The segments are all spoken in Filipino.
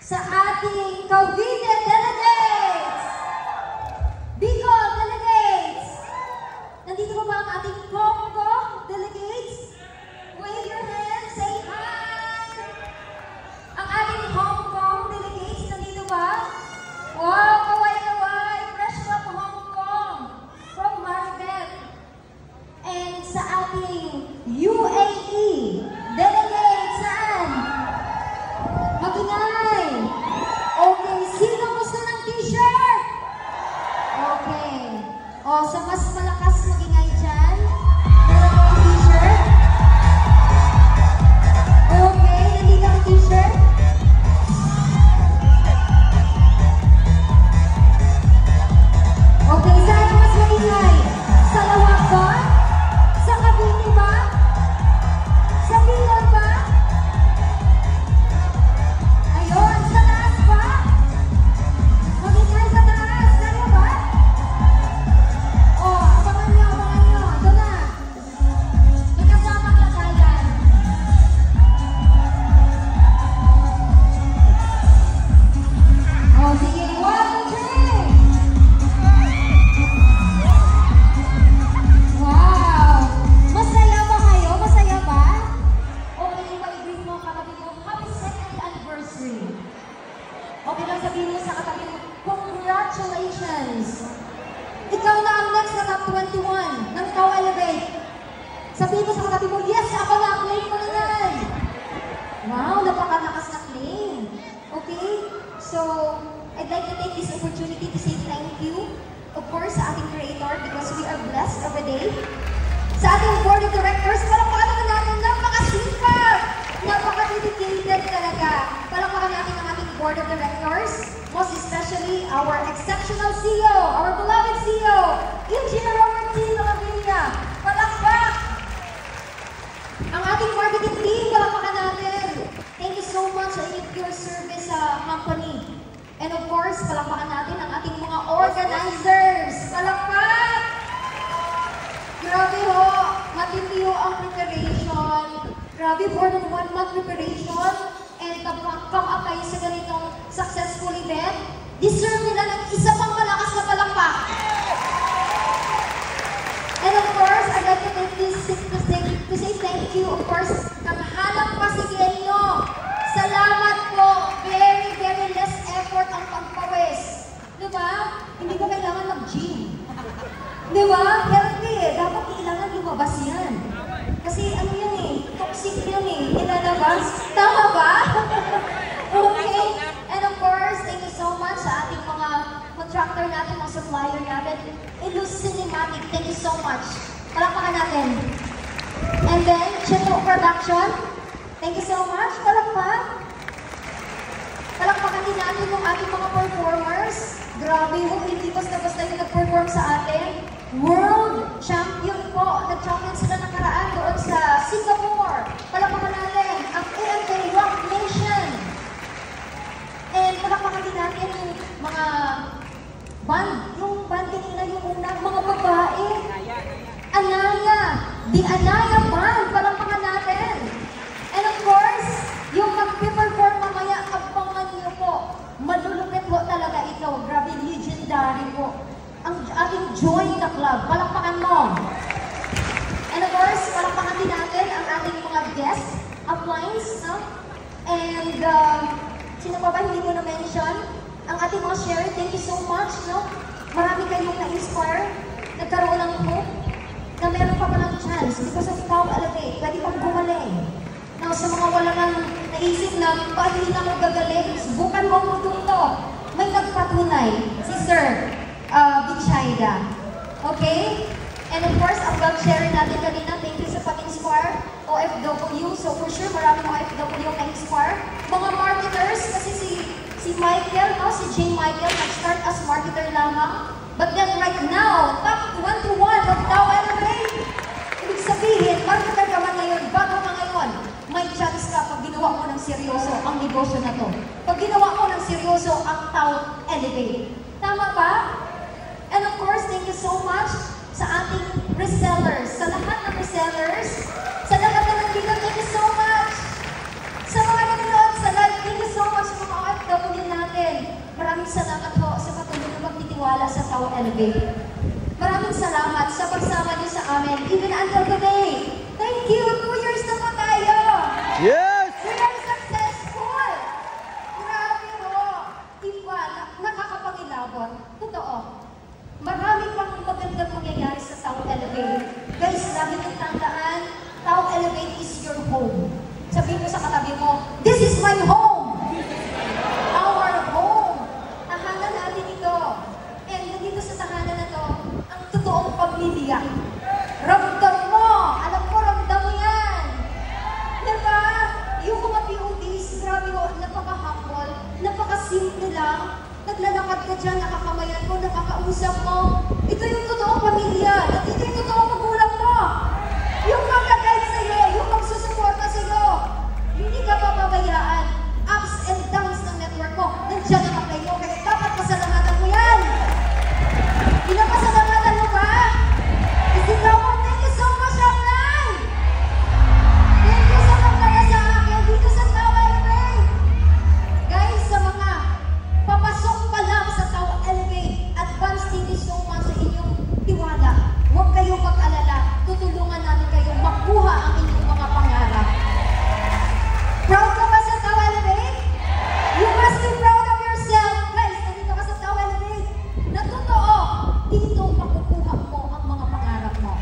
sa ating Cavite delegates, Bicol delegates, nandito ba ang ating Congo delegates? Wave your hands, say hi! Ang ating Hong Kong delegates, nandito ba? Wow, kaway-kaway, fresh from Hong Kong, from Maribel. And sa ating UAE delegates, saan? Magingay! Okay, sino gusto ng t-shirt? Okay. O, sa mas malakas magingay dyan, meron ang t-shirt? Okay, nandito ang t-shirt? Okay, saan ang mas magingay? Sa Lawak ba? Sa Cavite ba? Sa Bicol ba? Ayun, sa taas ba? Magingay sa taas. Saan ba? Oh, abangan nyo, abangan nyo. Ito na. May kasamang lagayan. Oh, sige. 1, 2. Wow! Masaya ba kayo? Masaya ba? Okay, i-greet mo katabi mo, happy 2nd anniversary. Okay lang sabihin mo sa katabi mo, congratulations! Ikaw na ang next na top 21 ng Ikaw Elevate. Sabihin mo sa katabi mo, yes, ako na, claim ko na yan. Wow, napakalakas na claim. Okay? So, I'd like to take this opportunity to say thank you, of course, sa ating creator because we are blessed every day. Sa ating board of directors, palakpakan naman natin, napakasipag! Napaka-dedicated talaga. Palakpakan natin ang ating board of directors, most especially our exceptional CEO, our beloved CEO, Engineer Robert T. Lavilla. Palakpak! Ang ating marketing team, palakpakan natin. Thank you so much sa inyong pure service company. And of course, palakpakan natin ang ating mga organizers. Palakpak! Grabe ho, matindi ho ang preparation. Grabe, more than 1 month preparation. And come up kayo sa ganitong successful event. Deserve nila ng isa pang malakas na palakpak. And of course, I'd like to take this to say thank you. Of course, ang hanap Pasigueño. Salamat po. Very, very less effort ang pagpawis. Diba? Hindi ko kailangan mag-gym. Diba? Healthy eh. Dapat kailangan lumabas yan. Kasi ano yan eh, toxic yan eh, ilalabas. Tama ba? Okay. And of course, thank you so much sa ating mga contractor natin, mga supplier natin. Ilus Cinematic, thank you so much. Palakpakan natin. And then, Chino Production, thank you so much. Palakpak. Palakpakan din natin yung ating mga performers. Grabe ho, hindi basta-basta yung nag-perform sa atin. World champion po. Nag-champion sila nakaraan doon sa Singapore. Palakpakan natin ang AMK Rock Nation. And palakpakan din natin yung mga band. Yung band kanina yung unang mga babae. Anaya. The Anaya Band. Palakpakan natin. And of course, yung mag-perform mamaya, abangan niyo po. Malulupit po talaga ito. Grabe, legendary po. Ang ating join the club. Palakpakan mo. And of course, palakpakan din natin ang ating mga guest uplines, no? And sino pa ba hindi ko na-mention? Ang ating mga share, thank you so much, no? Marami kayong na-inspire. Nagkaroon ng hope na meron pa palang chance because of Ikaw Elevate. Pwede pang gumaling. Now, sa mga wala nang naisip na paano hindi na magagaling, subukan mo ang produkto. May nagpatunay, si Sir Bichayda. Okay? And of course, ang vlog sharing natin kanina, thank you sa pag-inspire, OFW. So for sure, maraming OFW na-inspire. Mga marketers, kasi si Michael, no? Si Jane Michael, nag-start as marketer lamang. But then right now, top 1 to 1 of Ikaw Elevate. Ibig sabihin, marketer ka man ngayon, bago ka ngayon, may chance ka pag ginawa mo ng seryoso ang negosyo na to. Pag ginawa mo ng seryoso ang Ikaw Elevate. Tama ba? And of course, thank you so much sa ating resellers, sa lahat ng resellers, sa lahat na nandito, thank you so much. Sa mga nanonood sa live, thank you so much sa mga OFW. Maraming salamat po sa patuloy na pagtitiwala sa Tao Elevate. Maraming salamat sa pagsama niyo sa amin, even until today. Thank you! 2 years na po tayo! Yes! We are successful! Grabe po! Iba, nakakapangilabot. Totoo. Marami pang magandang mangyayari sa Tao Elevate. Guys, lagi niyong tandaan, Tao Elevate is your home. Sabihin mo sa katabi mo, this is my home! Our home! Tahanan natin ito. And nandito sa tahanan na to, ang totoong pamilya. Ramdam mo! Alam ko, ramdam mo yan! Diba? Yung mga PODs, grabe ko, napaka-humble, napaka-simple lang. Naglalakad ka dyan, nakakamayan mo, nakakausap mo. Ito yung totoong pamilya. Ito yung totoong magulang mo. Yung mag-guide sa'yo, yung magsusuporta sa'yo. Hindi ka papabayaan. Ups and downs ng network mo. Nandiyan naman kayo, kaya dapat pasalamatan mo yan. Pinapasalamatan mo ba? Isigaw mo, thank you so much, Ramlan! Thank you sa pagdala sa akin dito sa Tao Elevate. Guys, sa mga papasok pa lang sa Tao Elevate, advance tinis yung mga sa inyong tiwala. Huwag kayong mag-alala. Tutulungan namin kayong makuha ang inyong mga pangarap. Proud ka ba sa Tao Elevate? You must be proud of yourself. Guys, nandito ka sa Tao Elevate. Na totoo, dito makukuha mo ang mga pangarap mo.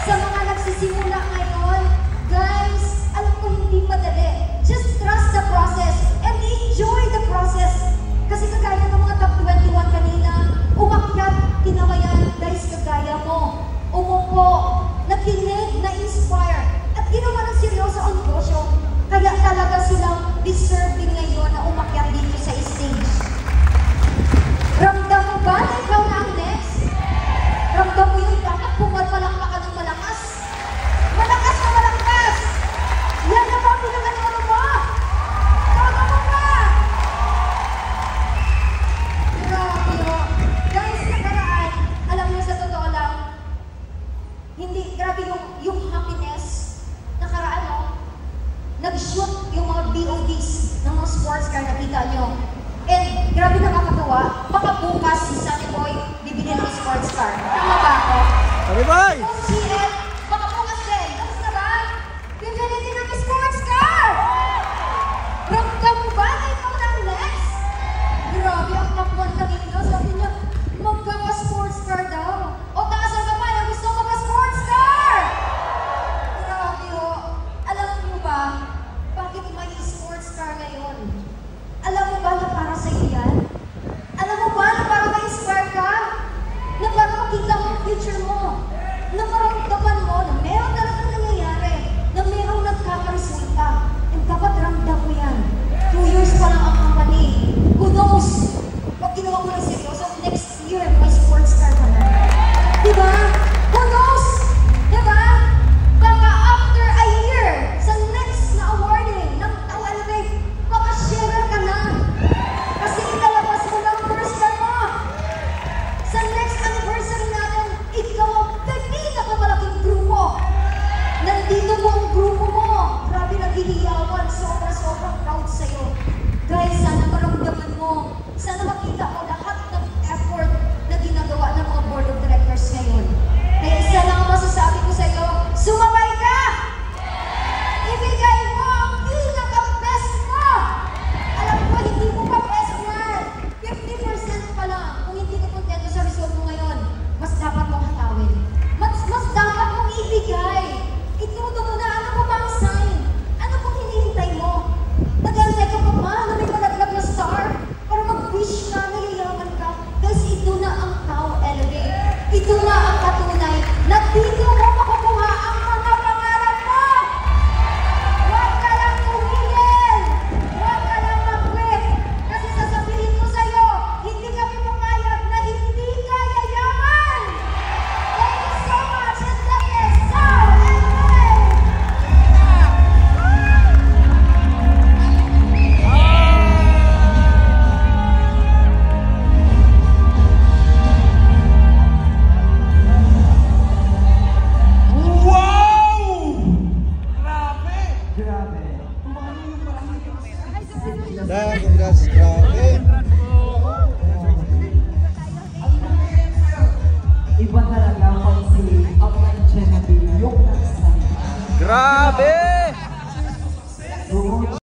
Sa mga nagsisimula ngayon, guys, alam ko hindi madali. Just trust the process and enjoy the process. Kasi kagaya ng mga top 21 kanina, umakyat, kinamayan, guys, kagaya mo. Umupo, nakinig, na-inspire, at ginawa ng seryoso ang negosyo. Kaya talaga silang deserving ngayon na umakyat dito sa stage. Ramdam mo ba na ikaw na ang next? Ramdam mo yung dapat pumalpalakpa ka ng malakas? Malakas na malakas! Yan na ba ang pinakaturo mo? Tama mo ba? Grabe mo. Guys, nakaraan, alam niyo sa totoo lang, hindi, grabe yung happiness. Nakaraan, no? Nag-shoot yung mga BODs ng mga sports car, nakita nyo. And grabe nakakatawa, baka bukas si Sunny Boy bibili ng sports car. Tama ba ako? Sunny Boy! Kung CL, baka bukas din. Tapos na ba? Bibili din ng sports car! Ramdam mo ba na ikaw na ang next? Grabe ang kapwan kanina. Sabi niya, magkaka-sports car daw. O taasan ka pa, gusto ko pa sports car! Grabe ho. Alam mo ba, bakit may sports car ngayon? Alam mo ba na para sa iyo yan? Alam mo ba na para ma-inspire ka? Na para makita mo ang future mo? Na maramdaman mo na meron talagang nangyayari, na meron nagkakaresulta. And dapat ramdam mo yan. 2 years pa lang ang company. Who knows? Pag ginawa mo ng seryoso, next year may sports car ka na. Diba? Who knows? Diba? Baka after a year, sa next na awarding ng Tao Elevate, baka share ka na. Kasi ilalabas mo ng first car mo. Sa next anniversary natin, ikaw ang pinakamalaking grupo. Nandito mo ang grupo mo. Grabe naghihiyawan. Sobrang proud sa'yo. Guys, sana maramdaman mo. Sana makita mo lahat ng effort na ginagawa ng mga board of directors ngayon. Kaya isa lang ang masasabi ko sa'yo, sumabay ka! Ibigay mo ang pinaka-best mo! Alam ko, hindi mo pa best yan. 50% pa lang. Kung hindi ka kontento sa result mo ngayon, mas dapat mong hatawin. Mas dapat mong ibigay. Ituto mo na, ano pa ba ang sign? Ano pong hinihintay mo? Nag-antay ka pa ba na may malaglag na star? Para mag-wish ka, nayayaman ka? Guys, ito na ang Tao Elevate. Ito na ang katunay na dito mo makukuha ang mga pangarap mo! Huwag ka lang tumigil! Huwag ka lang mag-quit! Kasi sasabihin ko sa'yo, hindi kami papayag na hindi ka yayaman! Thank you so much! And that is Tao Elevate! Wow! Grabe! Congrats, grabe. iba talaga pag si Upline Genevieve yung nasa salita. Grabe!